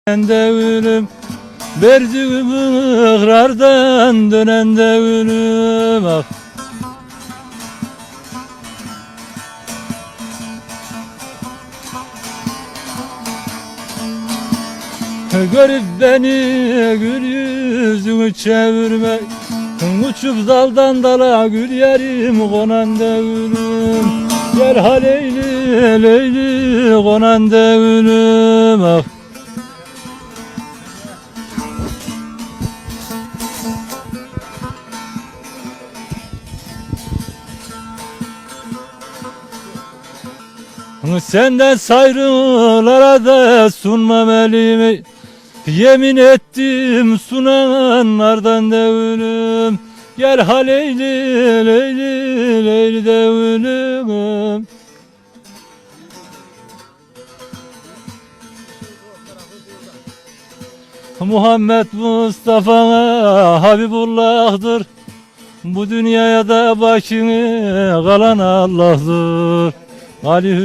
Dönen de ölüm, verdiğim ıkrardan dönen de ölüm. Ah. Görüp beni gül yüzünü çevirme, uçup daldan dala gül yerim konan da ölüm. Gel ha Leyli Leyli konan da ölüm. Ah. Senden sayrılara da sunmam elimi, yemin ettim sunanlardan da ölüm. Gel ha Leyli Leyli Leyli de ölüm. Muhammed Mustafa Habibullah'dır, bu dünyaya da başını kalan Allah'dır. Ali